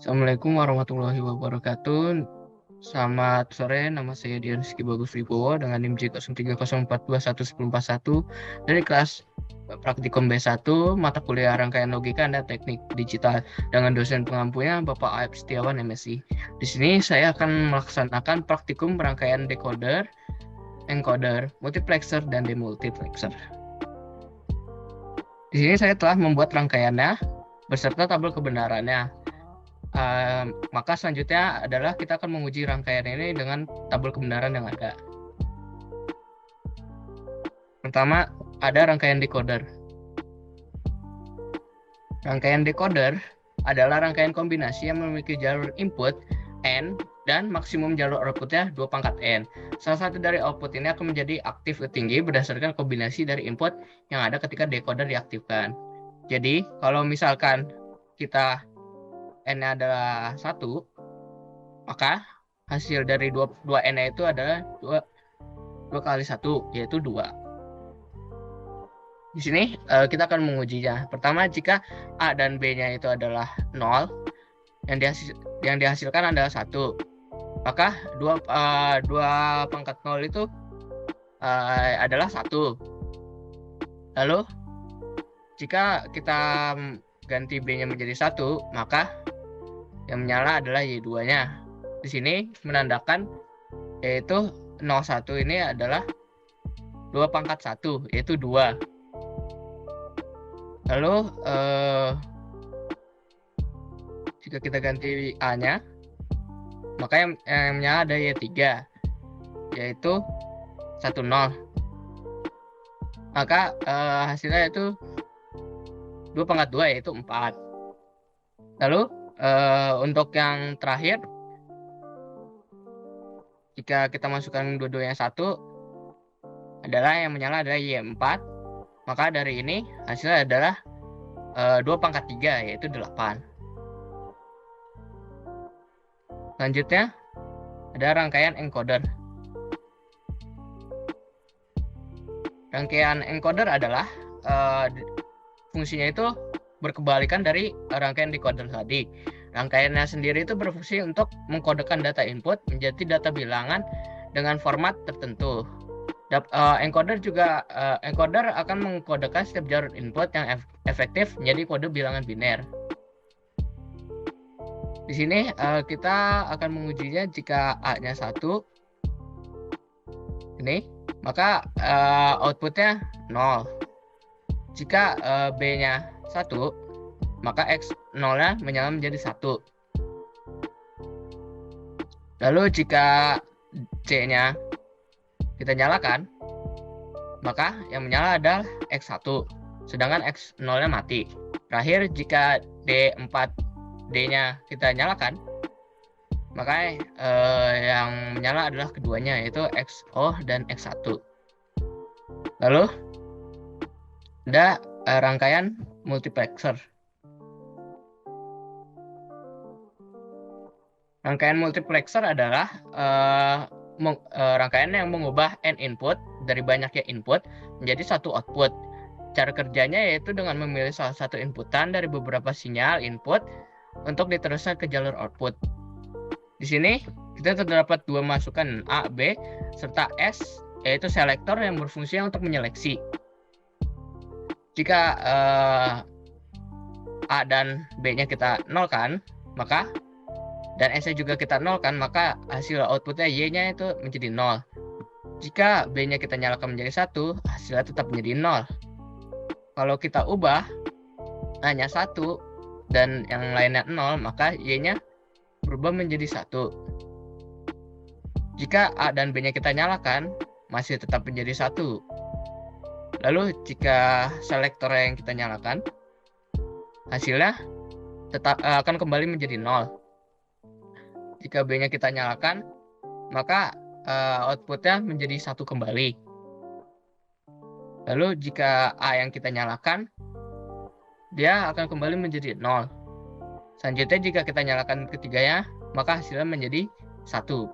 Assalamualaikum warahmatullahi wabarakatuh. Selamat sore, nama saya Dian Rizky Bagus Wibowo dengan NIM J0304211041 dari kelas Praktikum B1 mata kuliah rangkaian logika dan teknik digital dengan dosen pengampunya Bapak Aib Setiawan MSI. Di sini saya akan melaksanakan praktikum rangkaian decoder, encoder, multiplexer, dan demultiplexer. Di sini saya telah membuat rangkaiannya beserta tabel kebenarannya. Maka selanjutnya adalah kita akan menguji rangkaian ini dengan tabel kebenaran yang ada. Pertama, ada rangkaian decoder. Rangkaian decoder adalah rangkaian kombinasi yang memiliki jalur input N dan maksimum jalur outputnya 2 pangkat N. Salah satu dari output ini akan menjadi aktif ke tinggi berdasarkan kombinasi dari input yang ada ketika decoder diaktifkan. Jadi, kalau misalkan kita N-nya adalah 1, maka hasil dari 2N-nya itu adalah 2 kali 1, yaitu 2. Di sini kita akan mengujinya. Pertama, jika A dan B-nya itu adalah 0, yang dihasilkan adalah 1, maka 2 pangkat 0 itu adalah 1. Lalu, jika kita ganti B-nya menjadi 1, maka yang menyala adalah Y2-nya. Di sini menandakan yaitu 01 ini adalah 2 pangkat 1, yaitu 2. Lalu jika kita ganti A-nya, maka yang menyala ada Y3, yaitu 10. Maka hasilnya itu 2 pangkat 2, yaitu 4. Lalu untuk yang terakhir, jika kita masukkan dua-duanya 1, adalah yang menyala adalah Y4, maka dari ini hasilnya adalah 2 pangkat 3, yaitu 8. Selanjutnya, ada rangkaian encoder. Rangkaian encoder adalah fungsinya itu berkebalikan dari rangkaian decoder tadi. Rangkaiannya sendiri itu berfungsi untuk mengkodekan data input menjadi data bilangan dengan format tertentu. Encoder akan mengkodekan setiap jalur input yang efektif menjadi kode bilangan biner. Di sini kita akan mengujinya jika A-nya 1, ini, maka outputnya 0. Jika B-nya 1, maka X0-nya menyala menjadi 1. Lalu jika C-nya kita nyalakan, maka yang menyala adalah X1, sedangkan X0-nya mati. Terakhir, jika D4D-nya kita nyalakan, maka yang menyala adalah keduanya, yaitu XO dan X1. Lalu ada rangkaian multiplexer. Rangkaian multiplexer adalah rangkaian yang mengubah N input dari banyaknya input menjadi satu output. Cara kerjanya yaitu dengan memilih salah satu inputan dari beberapa sinyal input untuk diteruskan ke jalur output. Di sini kita terdapat 2 masukan A, B, serta S, yaitu selektor yang berfungsi untuk menyeleksi. Jika A dan B-nya kita nolkan, maka dan S-nya juga kita nolkan, maka hasil outputnya Y-nya itu menjadi 0. Jika B-nya kita nyalakan menjadi 1, hasilnya tetap menjadi 0. Kalau kita ubah hanya 1 dan yang lainnya 0, maka Y-nya berubah menjadi 1. Jika A dan B-nya kita nyalakan, masih tetap menjadi 1. Lalu jika selektor yang kita nyalakan, hasilnya tetap akan kembali menjadi 0. Jika B-nya kita nyalakan, maka outputnya menjadi 1 kembali. Lalu jika A yang kita nyalakan, dia akan kembali menjadi 0. Selanjutnya jika kita nyalakan ketiganya, maka hasilnya menjadi 1.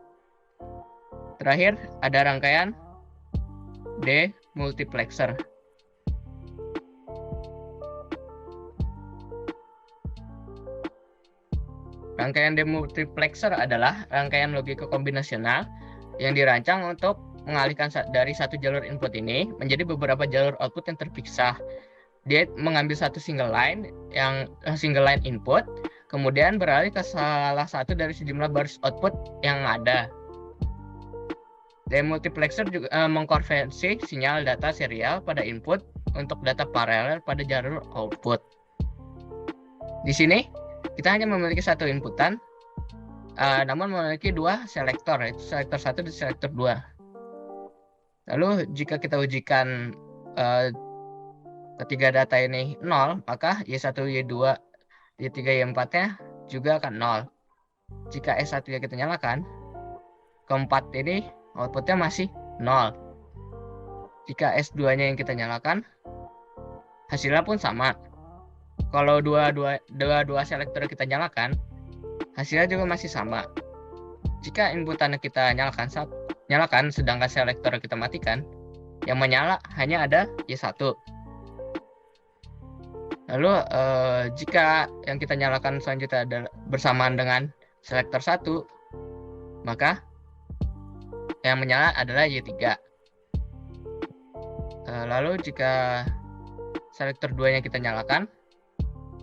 Terakhir ada rangkaian demultiplexer. Rangkaian demultiplexer adalah rangkaian logika kombinasional yang dirancang untuk mengalihkan dari satu jalur input ini menjadi beberapa jalur output yang terpisah. Dia mengambil satu single line input, kemudian beralih ke salah satu dari sejumlah burst output yang ada. Demultiplexer juga mengkonversi sinyal data serial pada input untuk data paralel pada jalur output. Di sini kita hanya memiliki satu inputan, namun memiliki dua selektor, yaitu selektor 1 dan selektor 2. Lalu jika kita ujikan ketiga data ini 0, maka Y1, Y2, Y3, Y4-nya juga akan 0. Jika S1 yang kita nyalakan, keempat ini outputnya masih 0. Jika S2-nya yang kita nyalakan, hasilnya pun sama. Kalau dua selektor kita nyalakan, hasilnya juga masih sama. Jika inputannya kita nyalakan sedangkan selektor kita matikan, yang menyala hanya ada Y1. Lalu jika yang kita nyalakan selanjutnya adalah bersamaan dengan selektor 1, maka yang menyala adalah Y3. Lalu jika selektor 2-nya kita nyalakan,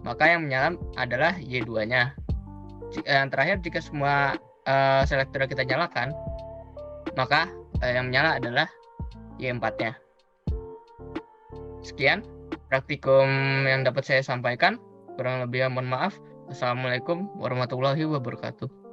maka yang menyala adalah Y2-nya. Yang terakhir, jika semua selektor kita nyalakan, maka yang menyala adalah Y4-nya. Sekian praktikum yang dapat saya sampaikan. Kurang lebihnya mohon maaf. Assalamualaikum warahmatullahi wabarakatuh.